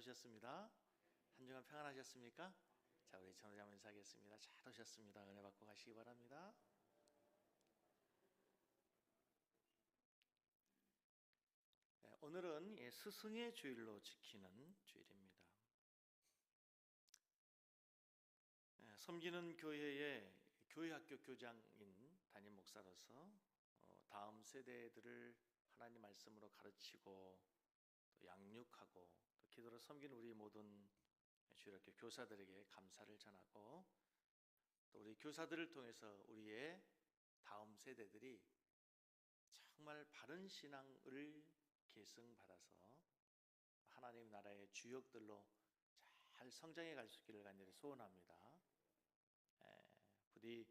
오셨습니다. 한 주간 평안하셨습니까? 자, 우리 전우자매 인사하겠습니다. 잘 오셨습니다. 은혜 받고 가시기 바랍니다. 네, 오늘은 스승의 주일로 지키는 주일입니다. 섬기는 교회의 교회학교 교장인 담임 목사로서 다음 세대들을 하나님 말씀으로 가르치고 또 양육하고 또 기도로 섬기는 우리 모든 주일학교 교사들에게 감사를 전하고 또 우리 교사들을 통해서 우리의 다음 세대들이 정말 바른 신앙을 계승받아서 하나님 나라의 주역들로 잘 성장해 갈 수 있기를 간절히 소원합니다. 부디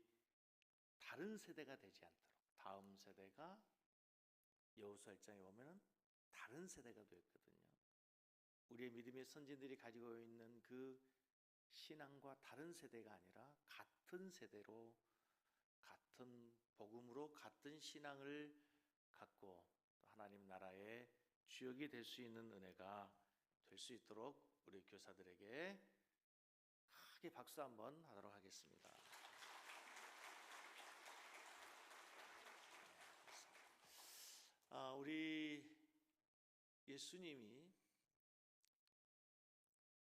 다른 세대가 되지 않도록, 다음 세대가 여호수아 1장에 보면은 다른 세대가 되었거든요. 우리의 믿음의 선진들이 가지고 있는 그 신앙과 다른 세대가 아니라 같은 세대로, 같은 복음으로 같은 신앙을 갖고 하나님 나라의 주역이 될 수 있는 은혜가 될 수 있도록 우리 교사들에게 크게 박수 한번 하도록 하겠습니다. 우리 예수님이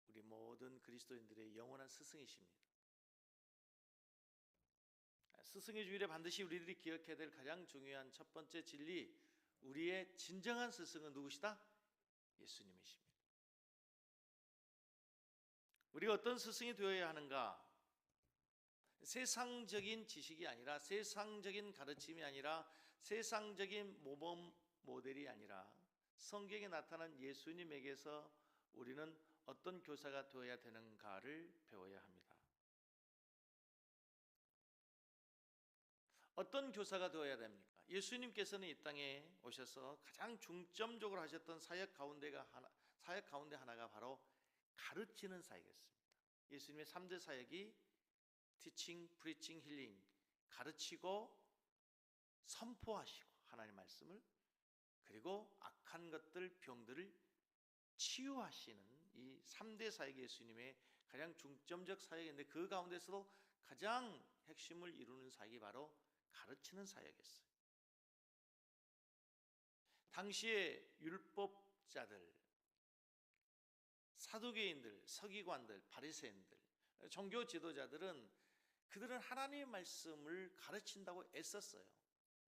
우리 모든 그리스도인들의 영원한 스승이십니다. 스승의 주일에 반드시 우리들이 기억해야 될 가장 중요한 첫 번째 진리, 우리의 진정한 스승은 누구시다? 예수님이십니다. 우리가 어떤 스승이 되어야 하는가? 세상적인 지식이 아니라, 세상적인 가르침이 아니라, 세상적인 모범 모델이 아니라 성경에 나타난 예수님에게서 우리는 어떤 교사가 되어야 되는가를 배워야 합니다. 어떤 교사가 되어야 됩니까? 예수님께서는 이 땅에 오셔서 가장 중점적으로 하셨던 사역 가운데 하나가 바로 가르치는 사역이었습니다. 예수님의 3대 사역이 티칭, 프리칭, 힐링, 가르치고 선포하시고 하나님의 말씀을, 그리고 악한 것들, 병들을 치유하시는 이 3대 사역이 예수님의 가장 중점적 사역인데, 그 가운데서도 가장 핵심을 이루는 사역이 바로 가르치는 사역이었어요. 당시에 율법자들, 사두개인들, 서기관들, 바리새인들, 종교 지도자들은 그들은 하나님의 말씀을 가르친다고 애썼어요.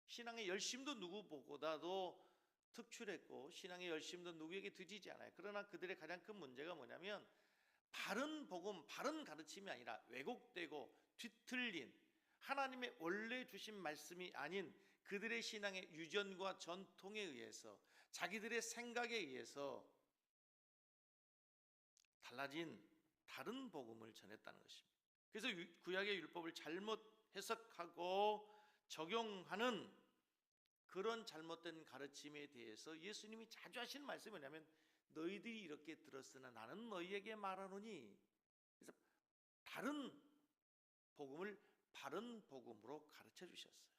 신앙의 열심도 누구보다도 특출했고 신앙의 열심도 누구에게 드리지 않아요. 그러나 그들의 가장 큰 문제가 뭐냐면 바른 복음, 바른 가르침이 아니라 왜곡되고 뒤틀린 하나님의 원래 주신 말씀이 아닌 그들의 신앙의 유전과 전통에 의해서, 자기들의 생각에 의해서 달라진 다른 복음을 전했다는 것입니다. 그래서 구약의 율법을 잘못 해석하고 적용하는 그런 잘못된 가르침에 대해서 예수님이 자주 하시는 말씀이 뭐냐면, 너희들이 이렇게 들었으나 나는 너희에게 말하노니. 그래서 다른 복음을 바른 복음으로 가르쳐 주셨어요.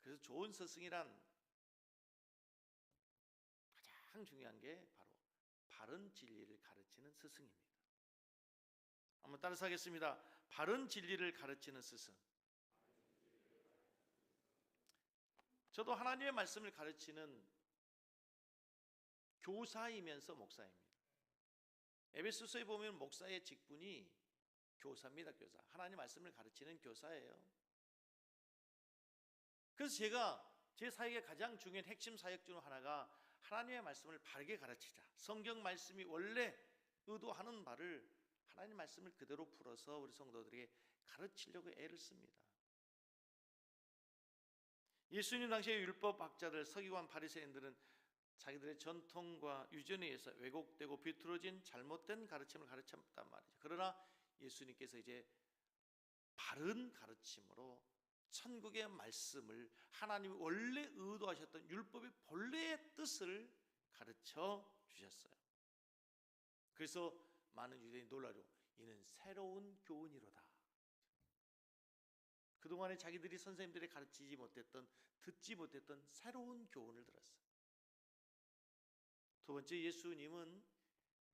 그래서 좋은 스승이란 가장 중요한 게 바로 바른 진리를 가르치는 스승입니다. 한번 따라서 하겠습니다. 바른 진리를 가르치는 스승. 저도 하나님의 말씀을 가르치는 교사이면서 목사입니다. 에베소서에 보면 목사의 직분이 교사입니다. 교사. 하나님 말씀을 가르치는 교사예요. 그래서 제가 제 사역의 가장 중요한 핵심 사역 중 하나가 하나님의 말씀을 바르게 가르치자. 성경 말씀이 원래 의도하는 바를 하나님 말씀을 그대로 풀어서 우리 성도들에게 가르치려고 애를 씁니다. 예수님 당시의 율법학자들, 서기관, 바리새인들은 자기들의 전통과 유전에 의해서 왜곡되고 비틀어진 잘못된 가르침을 가르쳤단 말이죠. 그러나 예수님께서 이제 바른 가르침으로 천국의 말씀을, 하나님이 원래 의도하셨던 율법의 본래의 뜻을 가르쳐 주셨어요. 그래서 많은 유대인이 놀라죠. 이는 새로운 교훈이로다. 그동안에 자기들이 선생님들이 가르치지 못했던, 듣지 못했던 새로운 교훈을 들었어요. 두 번째, 예수님은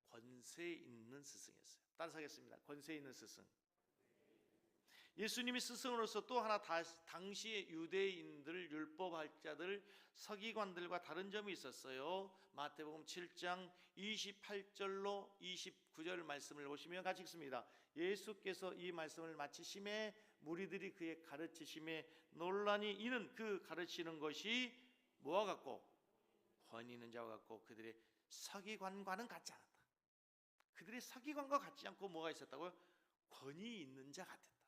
권세 있는 스승이었어요. 따라서 하겠습니다. 권세 있는 스승. 예수님이 스승으로서 또 하나 당시의 유대인들, 율법학자들, 서기관들과 다른 점이 있었어요. 마태복음 7장 28절로 29절 말씀을 보시면 같이 읽습니다. 예수께서 이 말씀을 마치심에 무리들이 그의 가르치심에 논란이, 이는 그 가르치는 것이 뭐와 같고 권위 있는 자와 같고 그들의 서기관과는 같지 않았다. 그들의 서기관과 같지 않고 뭐가 있었다고요? 권위 있는 자 같았다.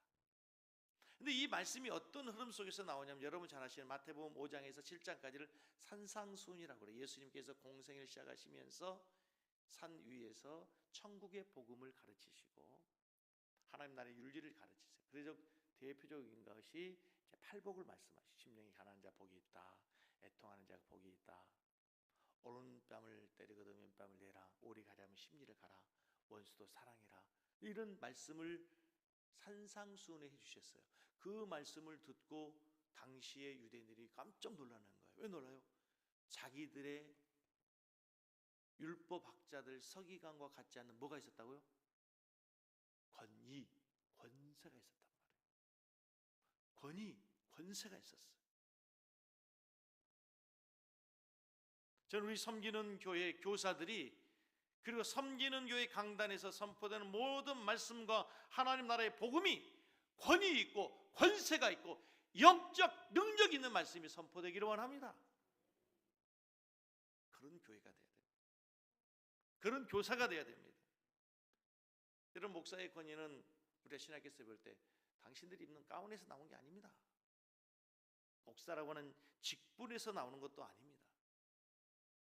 근데 이 말씀이 어떤 흐름 속에서 나오냐면, 여러분 잘 아시는 마태복음 5장에서 7장까지를 산상수훈이라고 그래요. 예수님께서 공생을 시작하시면서 산 위에서 천국의 복음을 가르치시고 하나님 나라의 윤리를 가르치세요. 그래서 대표적인 것이 이제 팔복을 말씀하시죠. 심령이 가난한 자 복이 있다. 애통하는 자가 복이 있다. 오른뺨을 때리거든 왼뺨을 내라. 오리 가자면 십리를 가라. 원수도 사랑해라. 이런 말씀을 산상수훈에 해주셨어요. 그 말씀을 듣고 당시의 유대인들이 깜짝 놀라는 거예요. 왜 놀라요? 자기들의 율법학자들, 서기관과 같지 않는 뭐가 있었다고요? 권위, 권세가 있었단 말이에요. 권위, 권세가 있었어요. 저는 우리 섬기는 교회 교사들이, 그리고 섬기는 교회 강단에서 선포되는 모든 말씀과 하나님 나라의 복음이 권위 있고 권세가 있고 영적 능력 있는 말씀이 선포되기를 원합니다. 그런 교회가 돼야 됩니다. 그런 교사가 돼야 됩니다. 여러분, 목사의 권위는 우리가 신학에서 볼 때 당신들이 입는 가운에서 나온 게 아닙니다. 목사라고 하는 직분에서 나오는 것도 아닙니다.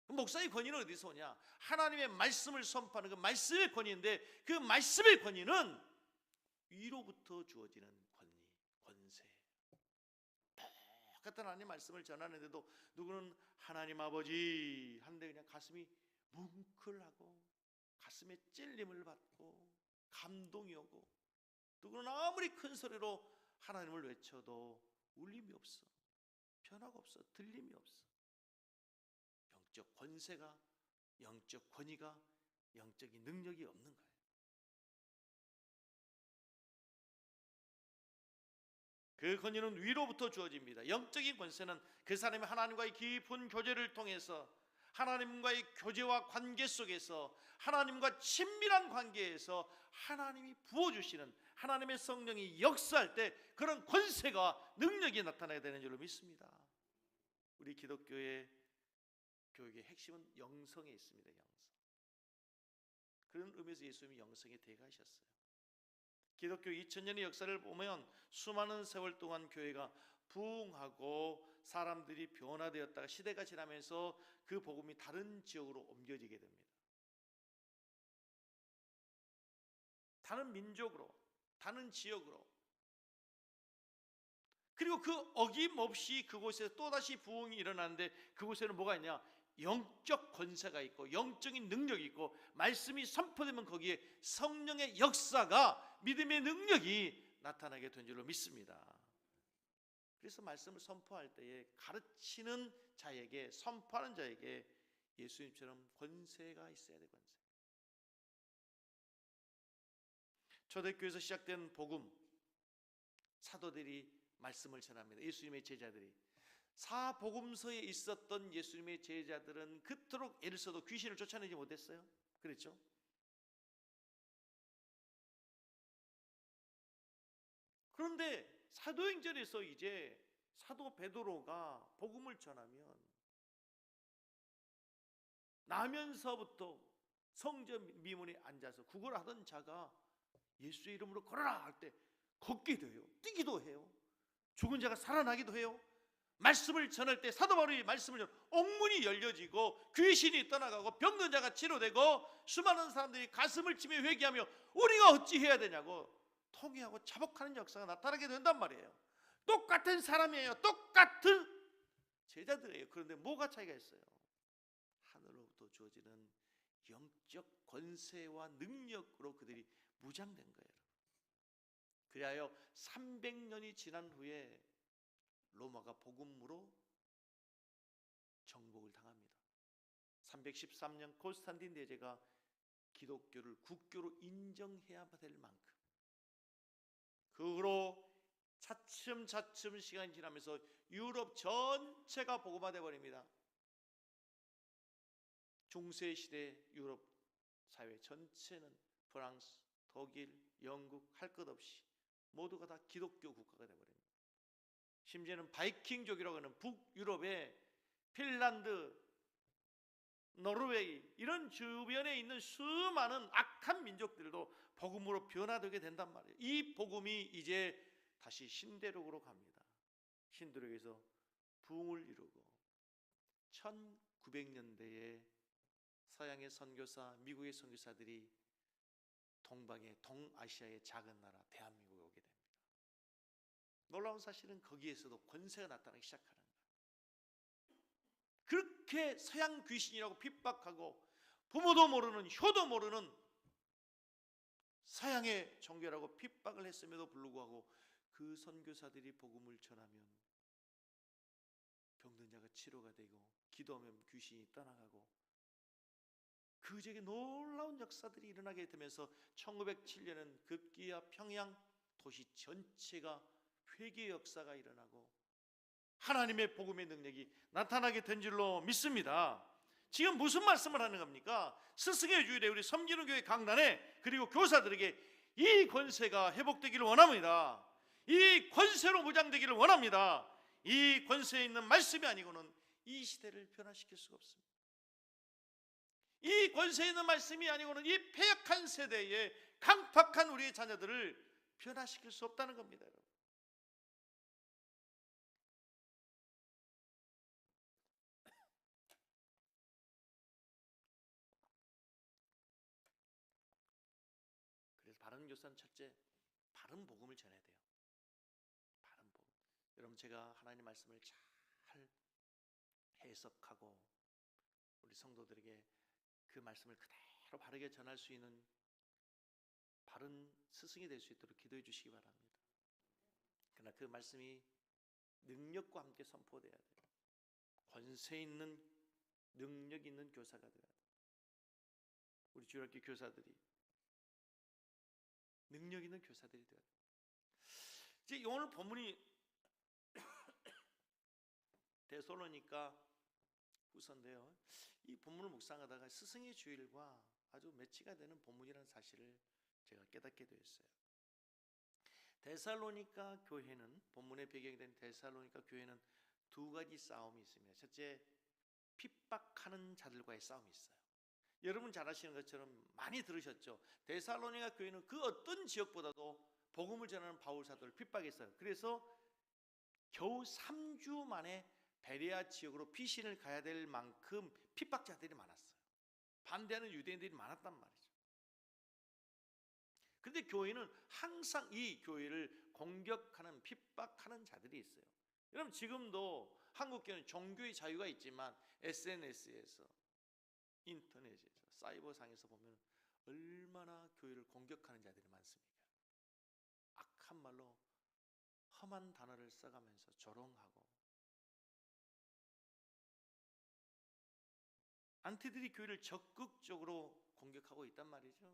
목사의 권위는 어디서 오냐? 하나님의 말씀을 선포하는 그 말씀의 권위인데, 그 말씀의 권위는 위로부터 주어지는 권위, 권세. 똑같은 하나님의 말씀을 전하는데도 누구는 하나님 아버지 하는데 그냥 가슴이 뭉클하고 가슴에 찔림을 받고 감동이 오고, 누구는 아무리 큰 소리로 하나님을 외쳐도 울림이 없어, 변화가 없어, 들림이 없어. 영적 권세가, 영적 권위가, 영적인 능력이 없는 거예요. 그 권위는 위로부터 주어집니다. 영적인 권세는 그 사람이 하나님과의 깊은 교제를 통해서, 하나님과의 교제와 관계 속에서, 하나님과 친밀한 관계에서 하나님이 부어주시는, 하나님의 성령이 역사할 때 그런 권세가, 능력이 나타나야 되는 줄로 믿습니다. 우리 기독교의 교육의 핵심은 영성에 있습니다. 영성. 그런 의미에서 예수님이 영성의 대가이셨어요. 기독교 2000년의 역사를 보면 수많은 세월 동안 교회가 부흥하고 사람들이 변화되었다가 시대가 지나면서 그 복음이 다른 지역으로 옮겨지게 됩니다. 다른 민족으로, 다른 지역으로. 그리고 그 어김없이 그곳에서 또다시 부흥이 일어나는데, 그곳에는 뭐가 있냐? 영적 권세가 있고 영적인 능력이 있고, 말씀이 선포되면 거기에 성령의 역사가, 믿음의 능력이 나타나게 된 줄로 믿습니다. 그래서 말씀을 선포할 때에 가르치는 자에게, 선포하는 자에게 예수님처럼 권세가 있어야 돼. 권세. 초대교회에서 시작된 복음, 사도들이 말씀을 전합니다. 예수님의 제자들이. 사복음서에 있었던 예수님의 제자들은 그토록 애를 써도 귀신을 쫓아내지 못했어요. 그렇죠? 그런데 사도행전에서 이제 사도 베드로가 복음을 전하면 나면서부터 성전 미문에 앉아서 구걸하던 자가 예수의 이름으로 걸어라 할 때 걷기도 해요. 뛰기도 해요. 죽은 자가 살아나기도 해요. 말씀을 전할 때 사도 바울이 말씀을 전하면 옥문이 열려지고 귀신이 떠나가고 병든 자가 치료되고 수많은 사람들이 가슴을 치며 회개하며 우리가 어찌 해야 되냐고 통회하고 자복하는 역사가 나타나게 된단 말이에요. 똑같은 사람이에요. 똑같은 제자들이에요. 그런데 뭐가 차이가 있어요? 하늘로부터 주어지는 영적 권세와 능력으로 그들이 무장된 거예요. 그리하여 300년이 지난 후에 로마가 복음으로 정복을 당합니다. 313년 콘스탄틴 대제가 기독교를 국교로 인정해야 될 만큼, 그 후로 차츰차츰 시간이 지나면서 유럽 전체가 복음화돼 버립니다. 중세 시대 유럽 사회 전체는 프랑스, 독일, 영국 할 것 없이 모두가 다 기독교 국가가 되어버립니다. 심지어는 바이킹족이라고 하는 북유럽의 핀란드, 노르웨이 이런 주변에 있는 수많은 악한 민족들도 복음으로 변화되게 된단 말이에요. 이 복음이 이제 다시 신대륙으로 갑니다. 신대륙에서 부흥을 이루고 1900년대에 서양의 선교사, 미국의 선교사들이 동아시아의 작은 나라 대한민국에 오게 됩니다. 놀라운 사실은 거기에서도 권세가 나타나기 시작하는 거예요. 그렇게 서양 귀신이라고 핍박하고 부모도 모르는, 효도 모르는 서양의 종교라고 핍박을 했음에도 불구하고 그 선교사들이 복음을 전하면 병든 자가 치료가 되고 기도하면 귀신이 떠나가고 그 지역에 놀라운 역사들이 일어나게 되면서 1907년은 급기야 평양 도시 전체가 회개 역사가 일어나고 하나님의 복음의 능력이 나타나게 된 줄로 믿습니다. 지금 무슨 말씀을 하는 겁니까? 스승의 주일에 우리 섬기는 교회 강단에 그리고 교사들에게 이 권세가 회복되기를 원합니다. 이 권세로 무장되기를 원합니다. 이 권세에 있는 말씀이 아니고는 이 시대를 변화시킬 수가 없습니다. 이 권세에 있는 말씀이 아니고는 이 패역한 세대에 강팍한 우리의 자녀들을 변화시킬 수 없다는 겁니다. 여러분. 그래서 바른 교사는 첫째, 바른 복음을 전해야 돼요. 바른 복음. 여러분, 제가 하나님 말씀을 잘 해석하고 우리 성도들에게 그 말씀을 그대로 바르게 전할 수 있는 바른 스승이 될 수 있도록 기도해 주시기 바랍니다. 그러나 그 말씀이 능력과 함께 선포돼야 돼요. 권세 있는 능력 있는 교사가 되어야 돼요. 우리 주일학교 교사들이 능력 있는 교사들이 되어야 돼요. 이제 오늘 본문이 데살로니가 후서인데요. 이 본문을 묵상하다가 스승의 주일과 아주 매치가 되는 본문이라는 사실을 제가 깨닫게 되었어요. 데살로니가 교회는, 본문의 배경이 된 데살로니가 교회는 두 가지 싸움이 있습니다. 첫째, 핍박하는 자들과의 싸움이 있어요. 여러분 잘 아시는 것처럼 많이 들으셨죠. 데살로니가 교회는 그 어떤 지역보다도 복음을 전하는 바울 사도를 핍박했어요. 그래서 겨우 3주 만에 베레아 지역으로 피신을 가야 될 만큼 핍박자들이 많았어요. 반대하는 유대인들이 많았단 말이죠. 그런데 교회는 항상 이 교회를 공격하는, 핍박하는 자들이 있어요. 여러분, 지금도 한국교회는 종교의 자유가 있지만 SNS에서, 인터넷에서, 사이버상에서 보면 얼마나 교회를 공격하는 자들이 많습니까? 악한 말로 험한 단어를 써가면서 조롱하고, 안티들이 교회를 적극적으로 공격하고 있단 말이죠.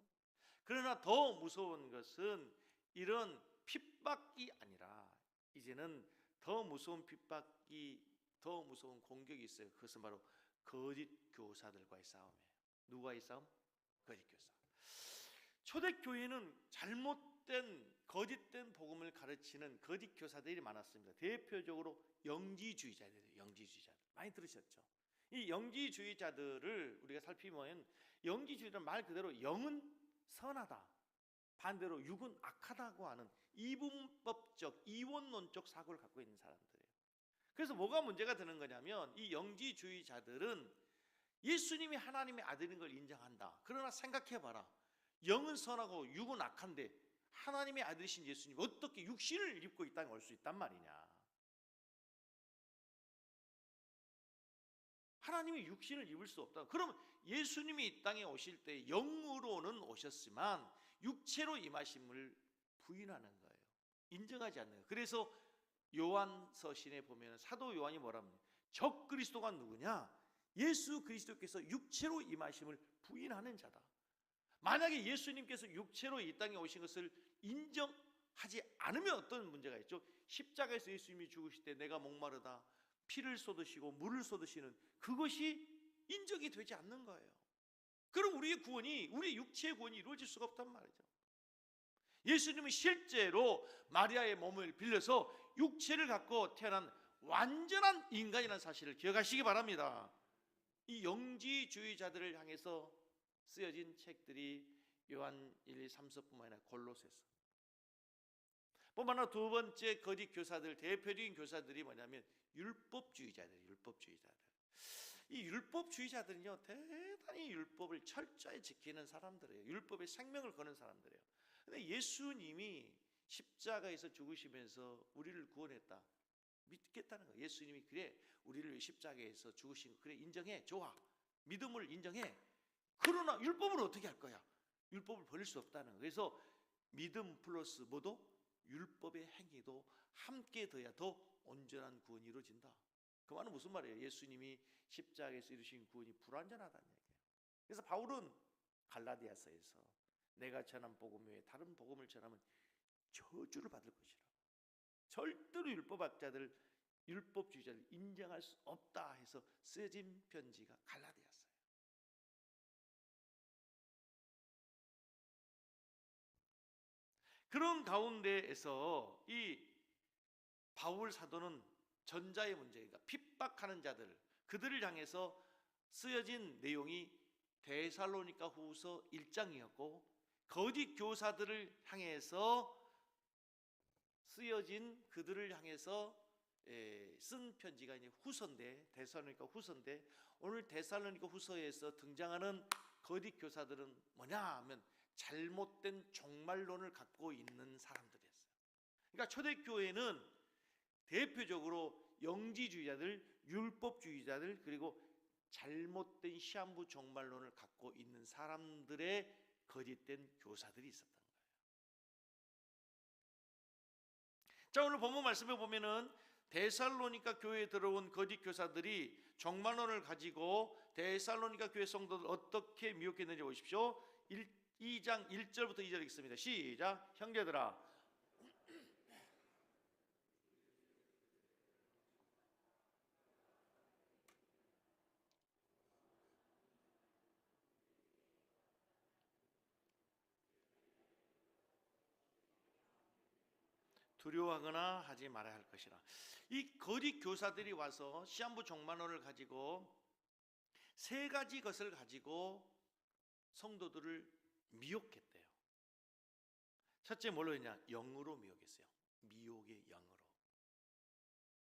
그러나 더 무서운 것은 이런 핍박이 아니라 이제는 더 무서운 핍박이, 더 무서운 공격이 있어요. 그것은 바로 거짓 교사들과의 싸움이에요. 누구와의 싸움? 거짓 교사. 초대교회는 잘못된, 거짓된 복음을 가르치는 거짓 교사들이 많았습니다. 대표적으로 영지주의자들이에요. 영지주의자들 많이 들으셨죠? 이 영지주의자들을 우리가 살피면, 영지주의자는 말 그대로 영은 선하다, 반대로 육은 악하다고 하는 이분법적, 이원론적 사고를 갖고 있는 사람들이에요. 그래서 뭐가 문제가 되는 거냐면, 이 영지주의자들은 예수님이 하나님의 아들인 걸 인정한다. 그러나 생각해봐라, 영은 선하고 육은 악한데 하나님의 아들이신 예수님이 어떻게 육신을 입고 이 땅에 올 수 있단 말이냐. 하나님이 육신을 입을 수 없다. 그러면 예수님이 이 땅에 오실 때 영으로는 오셨지만 육체로 임하심을 부인하는 거예요. 인정하지 않는 거예요. 그래서 요한서신에 보면 사도 요한이 뭐라 합니까? 적 그리스도가 누구냐? 예수 그리스도께서 육체로 임하심을 부인하는 자다. 만약에 예수님께서 육체로 이 땅에 오신 것을 인정하지 않으면 어떤 문제가 있죠? 십자가에서 예수님이 죽으실 때 내가 목마르다 피를 쏟으시고 물을 쏟으시는 그것이 인정이 되지 않는 거예요. 그럼 우리의 구원이, 우리의 육체의 구원이 이루어질 수가 없단 말이죠. 예수님은 실제로 마리아의 몸을 빌려서 육체를 갖고 태어난 완전한 인간이라는 사실을 기억하시기 바랍니다. 이 영지주의자들을 향해서 쓰여진 책들이 요한 1, 2, 3서뿐만 아니라 골로새서 뿐만 아니라 두 번째 거짓 교사들, 대표적인 교사들이 뭐냐면 율법주의자들이에요. 율법주의자들. 이 율법주의자들은요, 대단히 율법을 철저히 지키는 사람들이에요. 율법에 생명을 거는 사람들이에요. 근데 예수님이 십자가에서 죽으시면서 우리를 구원했다 믿겠다는 거예요. 예수님이 그래 우리를 십자가에서 죽으신 거 그래 인정해, 좋아, 믿음을 인정해. 그러나 율법을 어떻게 할 거야? 율법을 버릴 수 없다는 거예요. 그래서 믿음 플러스 뭐도? 율법의 행위도 함께 더야 더 온전한 구원이 이루어진다. 그 말은 무슨 말이에요? 예수님이 십자가에서 이루신 구원이 불완전하다는 얘기예요. 그래서 바울은 갈라디아서에서 내가 전한 복음 외에 다른 복음을 전하면 저주를 받을 것이라. 절대로 율법학자들, 율법주의자를 인정할 수 없다 해서 쓰여진 편지가 갈라디아서예요. 그런 가운데에서 이 바울 사도는 전자의 문제, 그러니까 핍박하는 자들, 그들을 향해서 쓰여진 내용이 데살로니가 후서 1장이었고 거짓 교사들을 향해서 쓰여진 그들을 향해서 쓴 편지가 이제 후서인데, 데살로니가 후서인데, 오늘 데살로니가 후서에서 등장하는 거짓 교사들은 뭐냐 하면 잘못된 종말론을 갖고 있는 사람들이었어요. 그러니까 초대교회는 대표적으로 영지주의자들, 율법주의자들, 그리고 잘못된 시한부 종말론을 갖고 있는 사람들의 거짓된 교사들이 있었던 거예요. 자, 오늘 본문 말씀에 보면은 데살로니가 교회에 들어온 거짓 교사들이 종말론을 가지고 데살로니가 교회 성도들 어떻게 미혹했는지 보십시오. 2장 1절부터 2절 읽습니다. 시작. 형제들아, 두려워하거나 하지 말아야 할 것이라. 이 거짓 교사들이 와서 시한부 종말론을 가지고 세 가지 것을 가지고 성도들을 미혹했대요. 첫째 뭘로 했냐? 영으로 미혹했어요. 미혹의 영으로.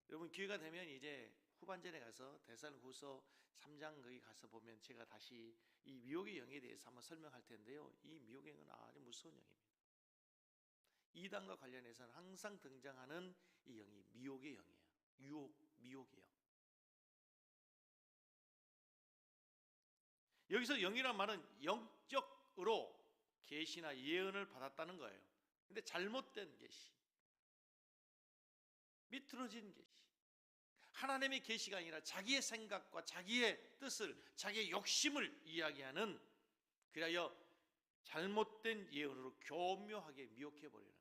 여러분 기회가 되면 이제 후반전에 가서 데살로니가후서 3장 거기 가서 보면 제가 다시 이 미혹의 영에 대해서 한번 설명할 텐데요. 이 미혹의 영은 아주 무서운 영입니다. 이단과 관련해서는 항상 등장하는 이 영이 미혹의 영이에요. 미혹의 영. 여기서 영이란 말은 영적으로 계시나 예언을 받았다는 거예요. 근데 잘못된 계시, 미끄러진 계시, 하나님의 계시가 아니라 자기의 생각과 자기의 뜻을, 자기의 욕심을 이야기하는, 그리하여 잘못된 예언으로 교묘하게 미혹해버리는 거예요.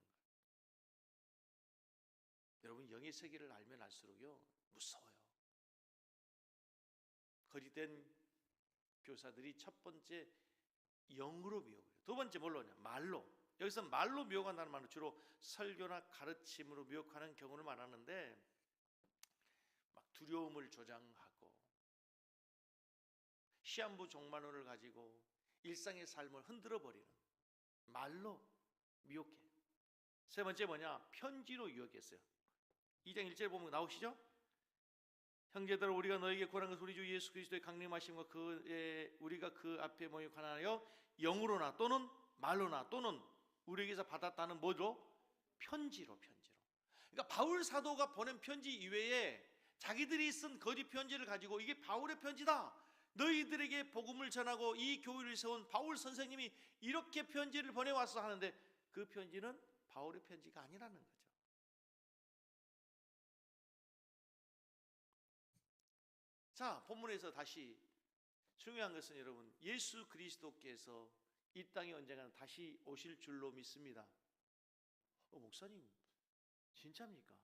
여러분 영의 세계를 알면 알수록요 무서워요. 거짓된 교사들이 첫 번째 영으로 미혹해요. 두 번째 뭘로 하냐? 말로. 여기서 말로 미혹한다는 말은 주로 설교나 가르침으로 미혹하는 경우를 말하는데, 막 두려움을 조장하고 시한부 종말론을 가지고 일상의 삶을 흔들어 버리는 말로 미혹해. 세 번째 뭐냐? 편지로 유혹했어요. 2장 1절 보면 나오시죠? 형제들아, 우리가 너에게 고난 것은 우리 주 예수 그리스도의 강림하심과 우리가 그 앞에 모여 가난하여 영으로나 또는 말로나 또는 우리에게서 받았다는 뭐죠? 편지로. 그러니까 바울 사도가 보낸 편지 이외에 자기들이 쓴 거짓 편지를 가지고 이게 바울의 편지다, 너희들에게 복음을 전하고 이 교회를 세운 바울 선생님이 이렇게 편지를 보내왔어 하는데 그 편지는 바울의 편지가 아니라는 거죠. 자, 본문에서 다시 중요한 것은 여러분, 예수 그리스도께서 이 땅에 언젠가는 다시 오실 줄로 믿습니다. 목사님, 진짜입니까?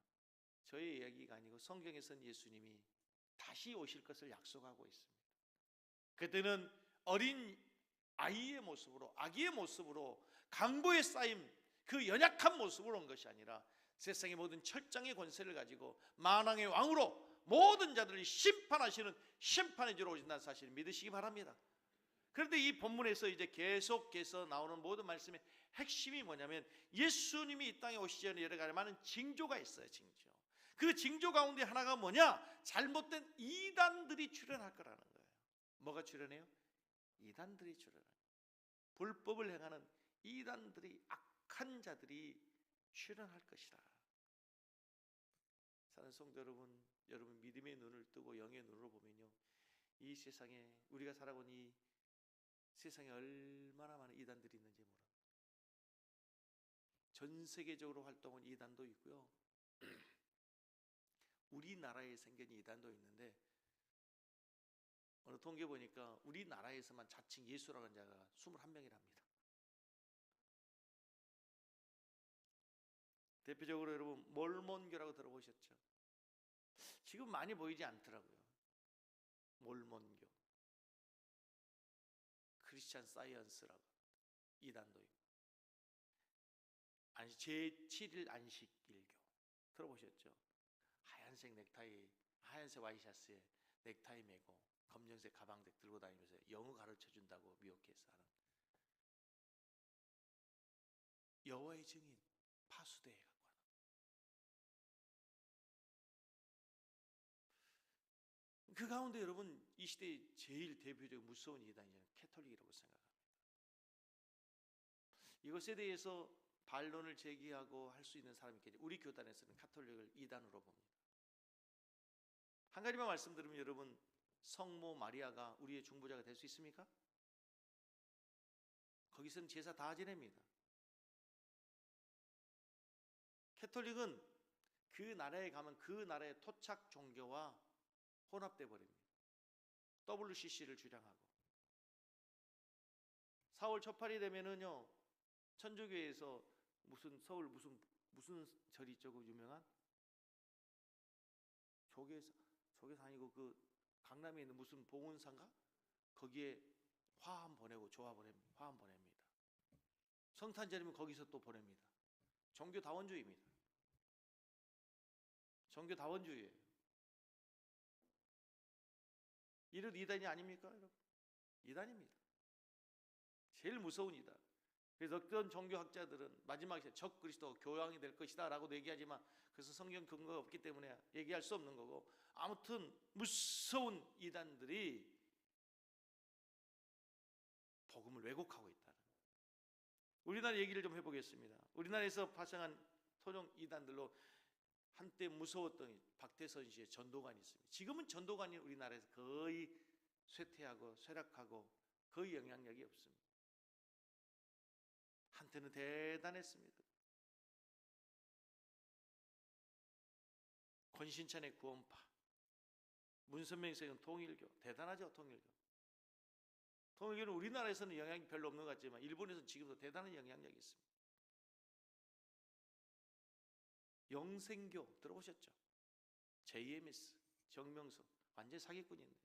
저의 이야기가 아니고 성경에서는 예수님이 다시 오실 것을 약속하고 있습니다. 그때는 어린 아이의 모습으로, 아기의 모습으로, 강보에 쌓인 그 연약한 모습으로 온 것이 아니라 세상의 모든 철장의 권세를 가지고 만왕의 왕으로 모든 자들을 심판하시는 심판의 주로 오신다는 사실을 믿으시기 바랍니다. 그런데 이 본문에서 이제 계속해서 나오는 모든 말씀의 핵심이 뭐냐면 예수님이 이 땅에 오시기 전에 여러 가지 많은 징조가 있어요. 징조. 그 징조 가운데 하나가 뭐냐? 잘못된 이단들이 출현할 거라는 거예요. 뭐가 출현해요? 이단들이 출현해요. 불법을 행하는 이단들이, 악한 자들이 출현할 것이다. 사랑하는 성도 여러분, 여러분 믿음의 눈을 뜨고 영의 눈으로 보면요, 이 세상에, 우리가 살아온 이 세상에 얼마나 많은 이단들이 있는지 모릅니다. 전 세계적으로 활동한 이단도 있고요, 우리나라에 생긴 이단도 있는데, 어느 통계 보니까 우리나라에서만 자칭 예수라는 자가 21명이랍니다. 대표적으로 여러분 몰몬교라고 들어보셨죠? 지금 많이 보이지 않더라고요. 몰몬교, 크리스찬 사이언스라고 이단도 있고, 제7일 안식일교 들어보셨죠? 하얀색 넥타이, 하얀색 와이셔츠에 넥타이 메고 검정색 가방들 들고 다니면서 영어 가르쳐준다고 미혹해서 하는 여호와의 증인 파수대에 갖고 하는. 그 가운데 여러분 이 시대의 제일 대표적인 무서운 이단이 캐톨릭이라고 생각합니다. 이것에 대해서 반론을 제기하고 할 수 있는 사람이 있겠죠. 우리 교단에서는 카톨릭을 이단으로 봅니다. 한 가지만 말씀드리면 여러분, 성모 마리아가 우리의 중보자가 될 수 있습니까? 거기서는 제사 다 지냅니다. 캐톨릭은 그 나라에 가면 그 나라의 토착 종교와 혼합돼 버립니다. WCC를 주장하고 4월 초팔이 되면은요, 천주교에서 무슨 서울 무슨 절이 있죠? 그 유명한 조계사 아니고 그 강남에 있는 무슨 봉은사인가? 거기에 화함 보내고 화함 보냅니다. 성탄절이면 거기서 또 보냅니다. 종교 다원주의입니다. 종교 다원주의예요. 이런 이단이 아닙니까, 여러분? 이단입니다. 제일 무서운 이단. 그래서 어떤 종교학자들은 마지막에 적 그리스도 교황이 될 것이다 라고 얘기하지만 그래서 성경 근거가 없기 때문에 얘기할 수 없는 거고, 아무튼 무서운 이단들이 복음을 왜곡하고 있다는. 우리나라 얘기를 좀 해보겠습니다. 우리나라에서 발생한 토종 이단들로 한때 무서웠던 박태선 씨의 전도관이 있습니다. 지금은 전도관이 우리나라에서 거의 쇠퇴하고 쇠락하고 거의 영향력이 없습니다. 한때는 대단했습니다. 권신찬의 구원파, 문선명 선생은 통일교, 대단하죠. 통일교는 우리나라에서는 영향이 별로 없는 것 같지만 일본에서는 지금도 대단한 영향력이 있습니다. 영생교 들어보셨죠? JMS, 정명석, 완전 사기꾼인데.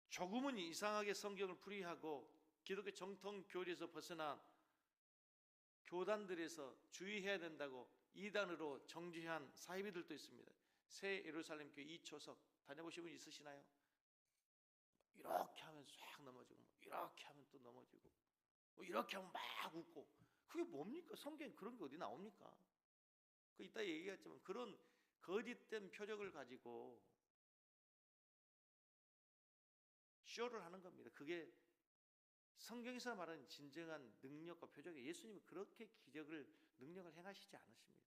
조금은 이상하게 성경을 풀이하고 기독교 정통 교리에서 벗어난 교단들에서 주의해야 된다고 이단으로 정죄한 사이비들도 있습니다. 새 예루살렘 교회 이초석 다녀보신 분 있으시나요? 이렇게 하면 싹 넘어지고, 이렇게 하면 또 넘어지고, 이렇게 하면 막 웃고, 그게 뭡니까? 성경에 그런 게 어디 나옵니까? 그 이따 얘기했지만 그런 거짓된 표적을 가지고 쇼를 하는 겁니다. 그게 성경에서 말하는 진정한 능력과 표적이에요. 예수님은 그렇게 기적을, 능력을 행하시지 않으십니다.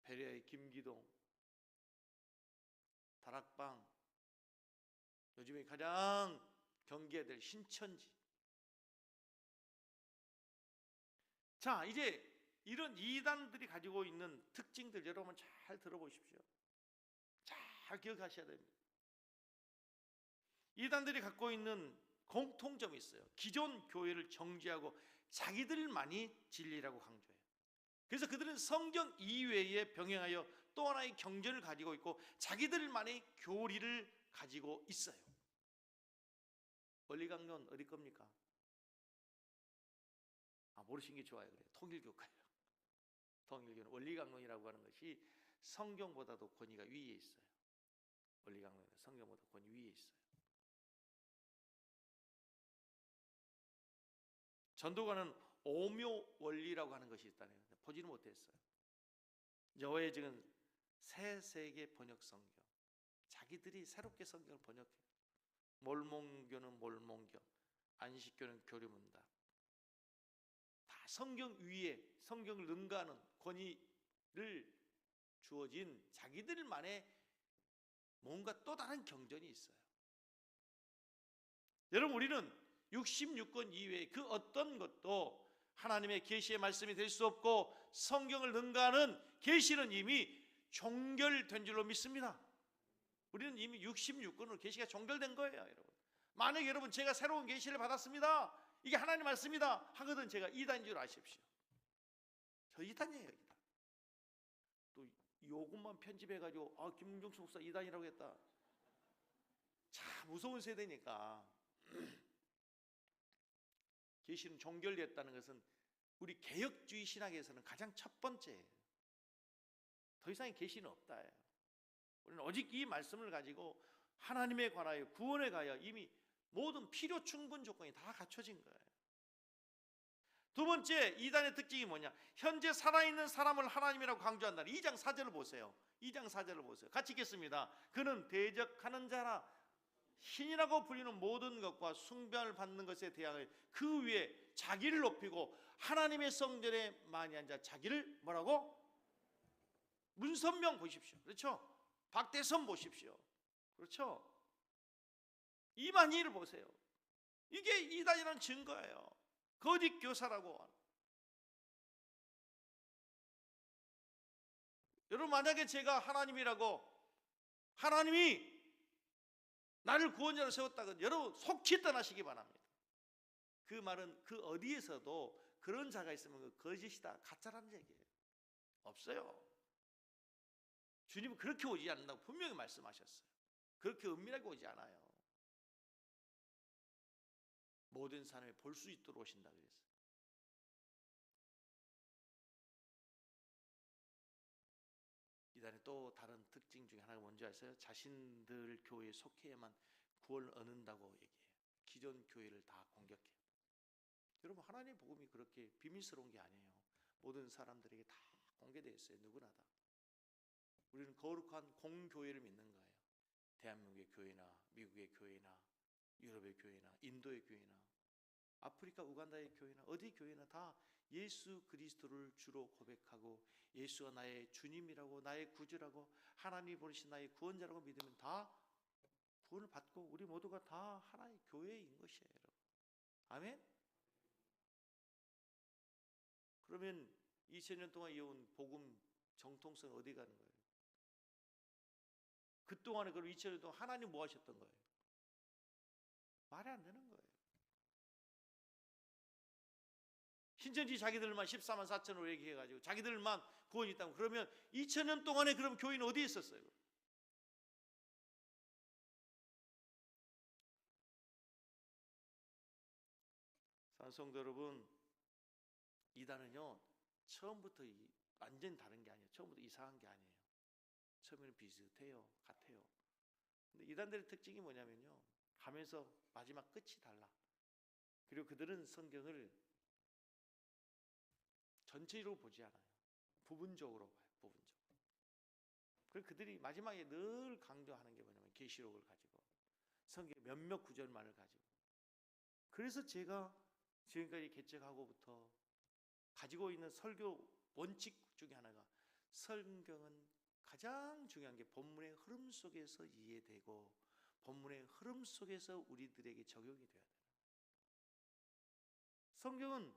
베레아의 김기동, 다락방, 요즘에 가장 경계해야 될 신천지. 자, 이제 이런 이단들이 가지고 있는 특징들 여러분 잘 들어보십시오. 잘 기억하셔야 됩니다. 이단들이 갖고 있는 공통점이 있어요. 기존 교회를 정죄하고 자기들만이 진리라고 강조해요. 그래서 그들은 성경 이외에 병행하여 또 하나의 경전을 가지고 있고 자기들만의 교리를 가지고 있어요. 원리강론 어디 겁니까? 모르시는 게 좋아요. 그래요. 통일교가요. 통일교는 원리강론이라고 하는 것이 성경보다도 권위가 위에 있어요. 원리강론은 성경보다 권위 위에 있어요. 전도가는 오묘 원리라고 하는 것이 있다네요. 보지는 못했어요. 여호와의 지금 새 세계 번역 성경, 자기들이 새롭게 성경을 번역해요. 몰몬교는 몰몬교, 안식교는 교리문답. 다 성경 위에 성경을 능가하는 권위를 주어진 자기들만의 뭔가 또 다른 경전이 있어요. 여러분, 우리는 66권 이외에 그 어떤 것도 하나님의 계시의 말씀이 될 수 없고 성경을 능가하는 계시는 이미 종결된 줄로 믿습니다. 우리는 이미 66권으로 계시가 종결된 거예요, 여러분. 만약 여러분 제가 새로운 계시를 받았습니다, 이게 하나님 말씀이다 하거든 제가 이단인 줄 아십시오. 저 이단이에요, 이단. 또 요것만 편집해가지고 김중수 목사 이단이라고 했다. 참 무서운 세대니까. 계시는 종결됐다는 것은 우리 개혁주의 신학에서는 가장 첫 번째예요. 더 이상의 계시는 없다. 우리는 오직 이 말씀을 가지고 하나님에 관하여 구원에 가여 이미 모든 필요 충분 조건이 다 갖춰진 거예요. 두 번째, 이단의 특징이 뭐냐? 현재 살아있는 사람을 하나님이라고 강조한다. 2장 4절을 보세요. 2장 4절을 보세요. 같이 읽겠습니다. 그는 대적하는 자라 신이라고 불리는 모든 것과 숭배를 받는 것에 대하여 그 위에 자기를 높이고 하나님의 성전에 많이 앉아 자기를 뭐라고? 문선명 보십시오. 그렇죠? 박대선 보십시오. 그렇죠? 이만희를 보세요. 이게 이단이라는 증거예요. 거짓 교사라고. 여러분, 만약에 제가 하나님이라고, 하나님이 나를 구원자로 세웠다고 여러분 속히 떠나시기 바랍니다. 그 말은 그 어디에서도 그런 자가 있으면 그 거짓이다, 가짜라는 얘기예요. 없어요. 주님은 그렇게 오지 않는다고 분명히 말씀하셨어요. 그렇게 은밀하게 오지 않아요. 모든 사람이 볼 수 있도록 오신다 그랬어요. 이단의 또 다른 특징 중에 하나가 뭔지 아세요? 자신들 교회에 속해야만 구원을 얻는다고 얘기해요. 기존 교회를 다 공격해요. 여러분, 하나님의 복음이 그렇게 비밀스러운 게 아니에요. 모든 사람들에게 다 공개되어 있어요. 누구나 다. 우리는 거룩한 공교회를 믿는 거예요. 대한민국의 교회나 미국의 교회나 유럽의 교회나 인도의 교회나 아프리카 우간다의 교회나 어디 교회나 다 예수 그리스도를 주로 고백하고 예수가 나의 주님이라고, 나의 구주라고, 하나님이 보내신 나의 구원자라고 믿으면 다 구원을 받고 우리 모두가 다 하나의 교회인 것이에요, 여러분. 아멘? 그러면 2000년 동안 이어온 복음 정통성 어디 가는 거예요? 그동안에 그럼 2000년 동안 하나님 뭐 하셨던 거예요? 말이 안 되는 거예요. 신천지 자기들만 14만 4천으로 얘기해가지고 자기들만 구원이 있다고. 그러면 2000년 동안에 그럼 교회는 어디에 있었어요? 성도 여러분, 이단은요 처음부터 완전히 다른 게 아니에요. 처음부터 이상한 게 아니에요. 처음에는 비슷해요, 같아요. 근데 이단들의 특징이 뭐냐면요, 하면서 마지막 끝이 달라. 그리고 그들은 성경을 전체적으로 보지 않아요. 부분적으로 봐요. 부분적으로. 그리고 그들이 마지막에 늘 강조하는 게 뭐냐면 계시록을 가지고 성경 몇몇 구절만을 가지고. 그래서 제가 지금까지 개척하고부터 가지고 있는 설교 원칙 중에 하나가 성경은 가장 중요한 게 본문의 흐름 속에서 이해되고 본문의 흐름 속에서 우리들에게 적용이 돼야 돼요. 성경은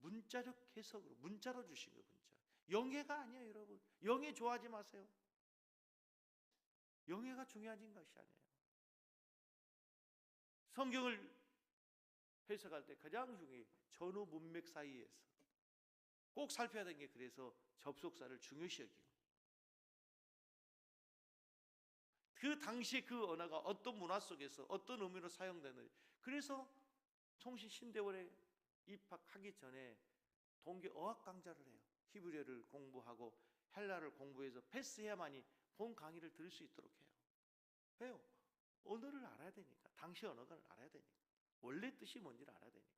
문자적 해석으로 문자로 주신 거예요. 문자. 영예가 아니에요, 여러분. 영예 좋아하지 마세요. 영예가 중요한 것이 아니에요. 성경을 해석할 때 가장 중요해요. 전후 문맥 사이에서 꼭 살펴야 되는 게, 그래서 접속사를 중요시 여기고, 그 당시에 그 언어가 어떤 문화 속에서 어떤 의미로 사용되는지. 그래서 통신 신대원에 입학하기 전에 동계 어학 강좌를 해요. 히브리어를 공부하고 헬라를 공부해서 패스해야만이 본 강의를 들을 수 있도록 해요. 왜요? 언어를 알아야 되니까. 당시 언어를 알아야 되니까. 원래 뜻이 뭔지를 알아야 되니까.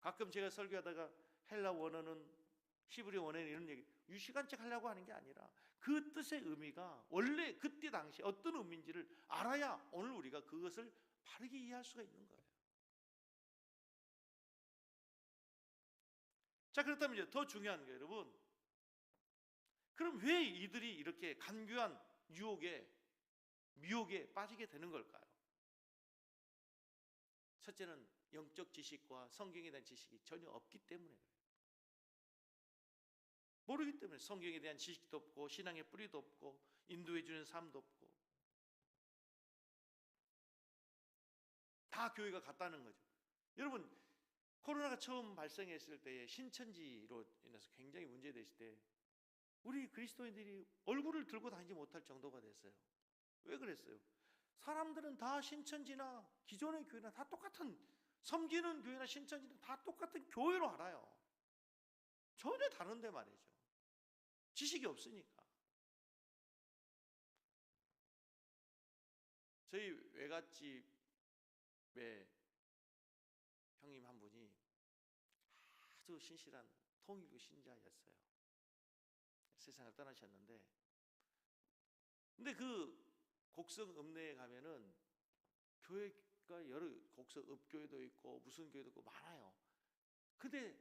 가끔 제가 설교하다가 헬라 원어는 히브리 원어는 이런 얘기, 유시간책 하려고 하는 게 아니라 그 뜻의 의미가 원래 그때 당시 어떤 의미인지를 알아야 오늘 우리가 그것을 바르게 이해할 수가 있는 거예요. 자, 그렇다면 이제 더 중요한 게, 여러분, 그럼 왜 이들이 이렇게 간교한 유혹에, 미혹에 빠지게 되는 걸까요? 첫째는 영적 지식과 성경에 대한 지식이 전혀 없기 때문에 그래요. 모르기 때문에. 성경에 대한 지식도 없고 신앙의 뿌리도 없고 인도해 주는 삶도 없고 다 교회가 같다는 거죠. 여러분, 코로나가 처음 발생했을 때에 신천지로 인해서 굉장히 문제됐을 때 우리 그리스도인들이 얼굴을 들고 다니지 못할 정도가 됐어요. 왜 그랬어요? 사람들은 다 신천지나 기존의 교회나 다 똑같은, 섬기는 교회나 신천지는 다 똑같은 교회로 알아요. 전혀 다른데 말이죠. 지식이 없으니까. 저희 외갓집에 형님 한 분이 아주 신실한 통일교 신자였어요. 세상을 떠나셨는데, 근데 그 곡성 읍내에 가면은 교회가 여러, 곡성 읍교회도 있고 무슨 교회도 있고 많아요. 근데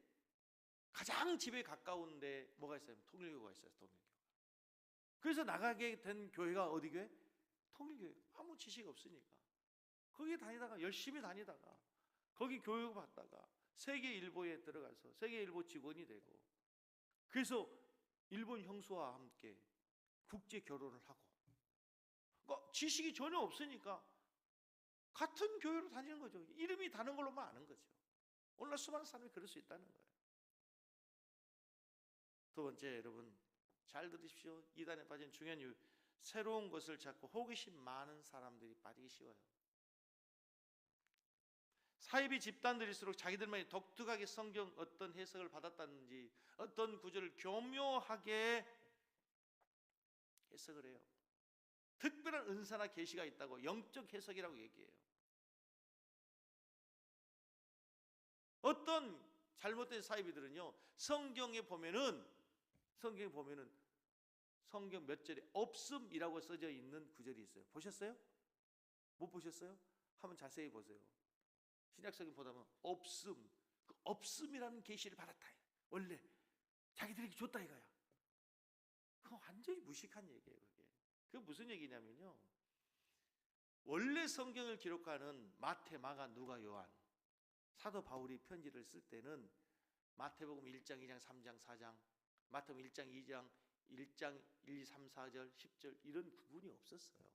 가장 집에 가까운데 뭐가 있어요? 통일교가 있어요. 통일교. 그래서 나가게 된 교회가 어디 교회? 통일교회. 아무 지식 없으니까 거기 다니다가, 열심히 다니다가 거기 교육 받다가 세계일보에 들어가서 세계일보 직원이 되고, 그래서 일본 형수와 함께 국제 결혼을 하고, 그러니까 지식이 전혀 없으니까 같은 교회로 다니는 거죠. 이름이 다른 걸로만 아는 거죠. 오늘날 수많은 사람이 그럴 수 있다는 거예요. 두 번째, 여러분 잘 들으십시오. 이단에 빠진 중요한 이유, 새로운 것을 찾고 호기심 많은 사람들이 빠지기 쉬워요. 사이비 집단들일수록 자기들만이 독특하게 성경 어떤 해석을 받았다든지 어떤 구절을 교묘하게 해석을 해요. 특별한 은사나 계시가 있다고 영적 해석이라고 얘기해요. 어떤 잘못된 사이비들은요, 성경에 보면은 성경 몇 절에 없음이라고 써져 있는 구절이 있어요. 보셨어요? 못 보셨어요? 한번 자세히 보세요. 신약성경 보다면 없음, 그 없음이라는 계시를 받았다. 원래 자기들에게 줬다 이거야. 그거 완전히 무식한 얘기예요. 그게 무슨 얘기냐면요, 원래 성경을 기록하는 마태, 마가, 누가, 요한, 사도 바울이 편지를 쓸 때는 마태복음 1장, 2장, 3장, 4장, 마태복음 1장, 2장, 1장 1, 2, 3, 4절, 10절 이런 구분이 없었어요.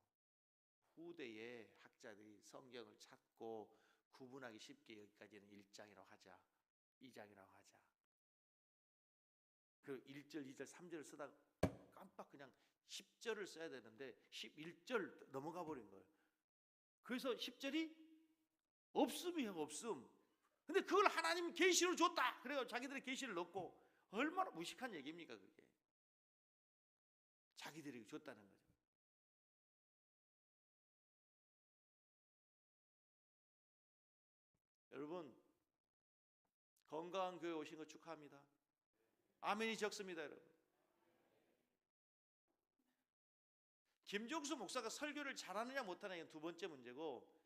후대의 학자들이 성경을 찾고 구분하기 쉽게 여기까지는 1장이라고 하자, 2장이라고 하자. 그 1절, 2절, 3절을 쓰다가 깜빡 그냥 10절을 써야 되는데 11절 넘어가 버린 거예요. 그래서 10절이 없음이에요. 없음. 근데 그걸 하나님 계시로 줬다. 그래요. 자기들의 계시를 넣고, 얼마나 무식한 얘기입니까 그게. 자기들에게 줬다는 거죠. 여러분, 건강한 교회 오신 거 축하합니다. 아멘이 적습니다, 여러분. 김종수 목사가 설교를 잘하느냐 못하느냐 두 번째 문제고,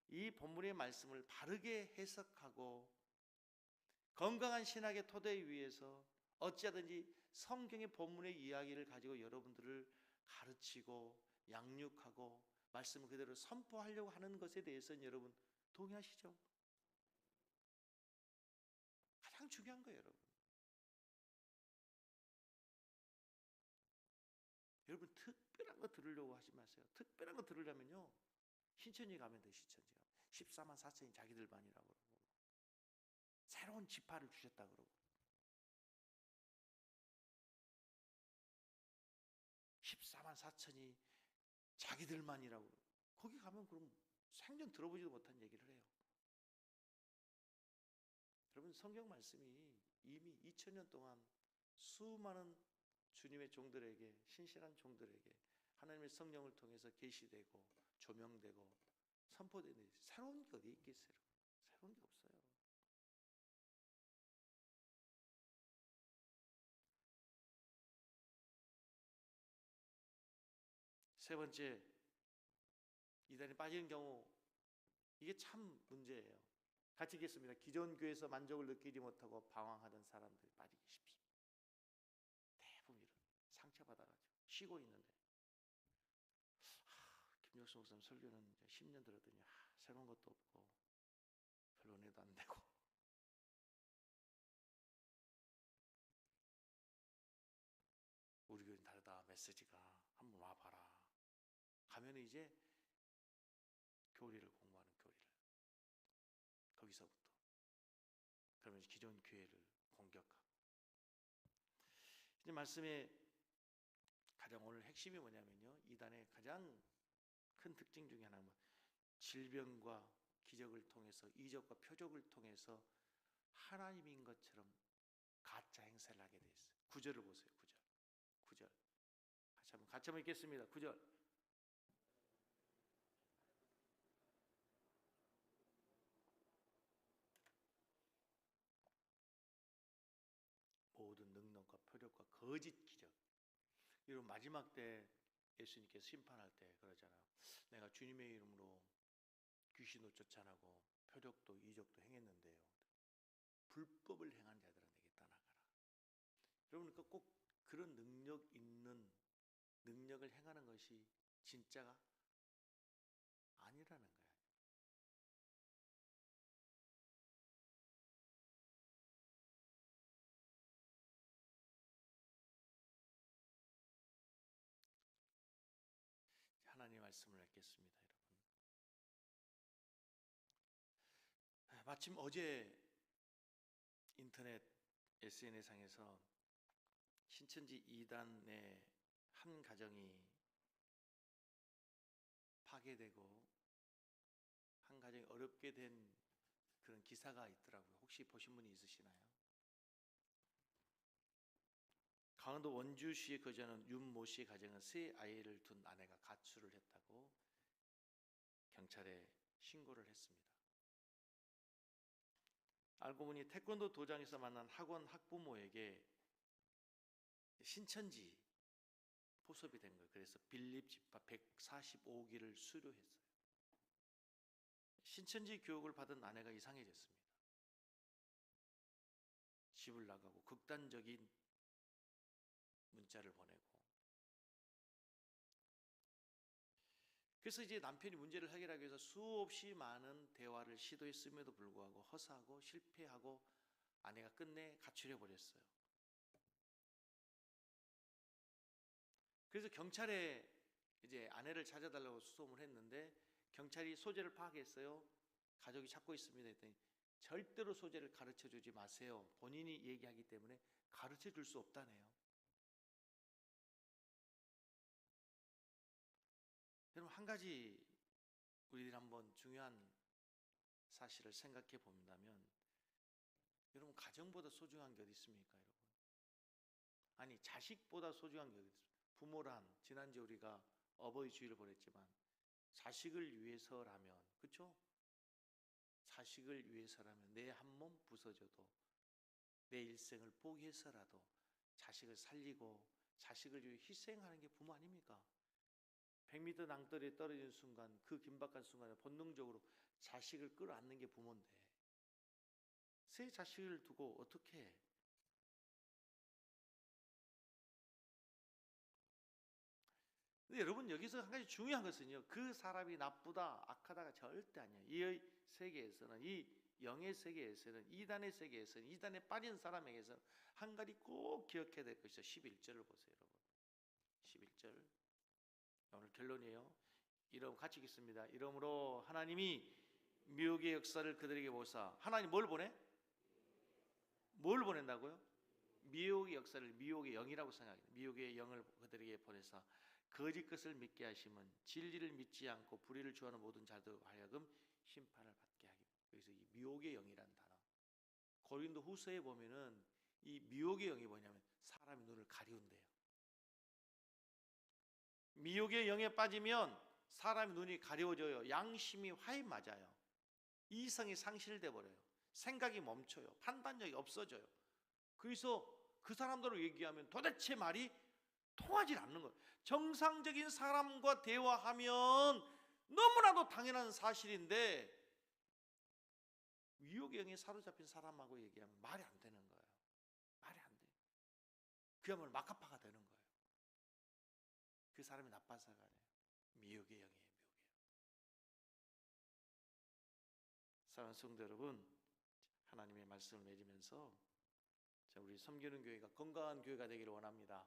이 본문의 말씀을 바르게 해석하고 건강한 신학의 토대 위에서 어찌하든지 성경의 본문의 이야기를 가지고 여러분들을 가르치고 양육하고 말씀을 그대로 선포하려고 하는 것에 대해서는 여러분 동의하시죠? 가장 중요한 거예요, 여러분. 여러분 특별한 거 들으려고 하지 마세요. 특별한 거 들으려면요, 신천지 가면 돼. 신천지 가면 14만 4천이 자기들만이라고 그러고 새로운 지파를 주셨다 그러고 14만 4천이 자기들만이라고 그러고 거기 가면 그럼 생전 들어보지도 못한 얘기를 해요. 여러분 성경 말씀이 이미 2000년 동안 수많은 주님의 종들에게, 신실한 종들에게 하나님의 성령을 통해서 계시되고 조명되고 선포되는, 새로운 게 어디 있겠어요? 새로운 게 없어요. 세 번째, 이단에 빠지는 경우, 이게 참 문제예요. 같이 읽겠습니다. 기존 교회에서 만족을 느끼지 못하고 방황하던 사람들이 빠지기 쉽습니다. 대부분 이런 상처받아가지고 쉬고 있는데, 김혁수 목사님 설교는 이제 10년 들었더니 새로운 것도 없고 별로 은혜도 안 되고, 우리 교회는 다르다. 메시지가 한번 와봐라. 가면 이제 교리를 공부하는 교리를 거기서부터, 그러면 기존 교회를 공격하고. 이제 말씀의 가장 오늘 핵심이 뭐냐면요, 이단의 가장 큰 특징 중에 하나는 질병과 기적을 통해서, 이적과 표적을 통해서 하나님인 것처럼 가짜 행세를 하게 돼 있어요. 9절을 보세요. 9절 같이 한번 읽겠습니다. 9절. 모든 능력과 표적과 거짓 기적. 이런 마지막 때 예수님께서 심판할 때 그러잖아요. 내가 주님의 이름으로 귀신도 쫓아내고 표적도 이적도 행했는데요, 불법을 행한 자들은 내게 떠나가라. 여러분, 꼭 그런 능력 있는 능력을 행하는 것이 진짜가 아니라는 거예요. 하나님의 말씀을 읽겠습니다, 여러분. 마침 어제 인터넷 SNS상에서 신천지 2단의 한 가정이 파괴되고 한 가정이 어렵게 된 그런 기사가 있더라고요. 혹시 보신 분이 있으시나요? 강원도 원주시에 거주하는 윤모 씨의 가정은 세 아이를 둔 아내가 가출을 했다고 경찰에 신고를 했습니다. 알고 보니 태권도 도장에서 만난 학원 학부모에게 신천지 포섭이 된 거예요. 그래서 빌립 집합 145기를 수료했어요. 신천지 교육을 받은 아내가 이상해졌습니다. 집을 나가고 극단적인 문자를 보내고, 그래서 이제 남편이 문제를 해결하기 위해서 수없이 많은 대화를 시도했음에도 불구하고 허사하고 실패하고 아내가 끝내 가출해 버렸어요. 그래서 경찰에 이제 아내를 찾아달라고 수소문을 했는데 경찰이 소재를 파악했어요. 가족이 찾고 있습니다 했더니 절대로 소재를 가르쳐 주지 마세요. 본인이 얘기하기 때문에 가르쳐 줄 수 없다네요. 여러분, 한 가지 우리들이 한번 중요한 사실을 생각해 본다면, 여러분, 가정보다 소중한 게 어디 있습니까, 여러분? 아니, 자식보다 소중한 게 어디 있습니까? 부모란, 지난주에 우리가 어버이 주일을 보냈지만 자식을 위해서라면, 그렇죠? 자식을 위해서라면 내 한 몸 부서져도, 내 일생을 포기해서라도 자식을 살리고 자식을 위해 희생하는 게 부모 아닙니까? 100m 낭떠러지에 떨어지는 순간, 그 긴박한 순간에 본능적으로 자식을 끌어안는 게 부모인데, 새 자식을 두고 어떻게 해? 근데 여러분, 여기서 한 가지 중요한 것은요, 그 사람이 나쁘다 악하다가 절대 아니에요. 이 세계에서는 이 영의 세계에서는, 이단의 세계에서는, 이단에 빠진 사람에게서 한 가지 꼭 기억해야 될 것이 11절을 보세요, 여러분. 11절. 오늘 결론이에요. 이름 같이 읽습니다. 이러므로 하나님이 미혹의 역사를 그들에게 보사. 하나님 뭘 보내? 뭘 보낸다고요? 미혹의 역사를 미혹의 영이라고 생각해요. 미혹의 영을 그들에게 보내사 거짓 것을 믿게 하시면 진리를 믿지 않고 불의를 좋아하는 모든 자들 하여금 심판을 받게 하기. 그래서 이 미혹의 영이라는 단어. 고린도 후서에 보면은 이 미혹의 영이 뭐냐면 사람의 눈을 가리운대요. 미혹의 영에 빠지면 사람의 눈이 가려워져요. 양심이 화해 맞아요. 이성이 상실돼 버려요. 생각이 멈춰요. 판단력이 없어져요. 그래서 그 사람들로 얘기하면 도대체 말이 통하지 않는 거예요. 정상적인 사람과 대화하면 너무나도 당연한 사실인데 미혹의 영에 사로잡힌 사람하고 얘기하면 말이 안 되는 거예요. 말이 안 돼요. 그야말로 막가파가 되는 거예요. 그 사람이 나빠서가 아니에요. 미혹의 영이에요. 미혹의 영. 사랑하는 성도 여러분, 하나님의 말씀을 맺으면서 우리 섬기는 교회가 건강한 교회가 되기를 원합니다.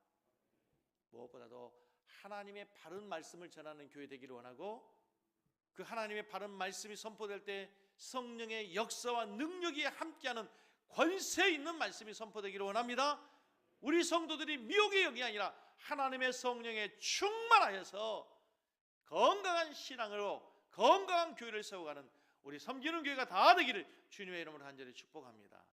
무엇보다도 하나님의 바른 말씀을 전하는 교회 되기를 원하고, 그 하나님의 바른 말씀이 선포될 때 성령의 역사와 능력이 함께하는 권세 있는 말씀이 선포되기를 원합니다. 우리 성도들이 미혹의 영이 아니라 하나님의 성령에 충만하여서 건강한 신앙으로 건강한 교회를 세워가는 우리 섬기는 교회가 다 되기를 주님의 이름으로 간절히 축복합니다.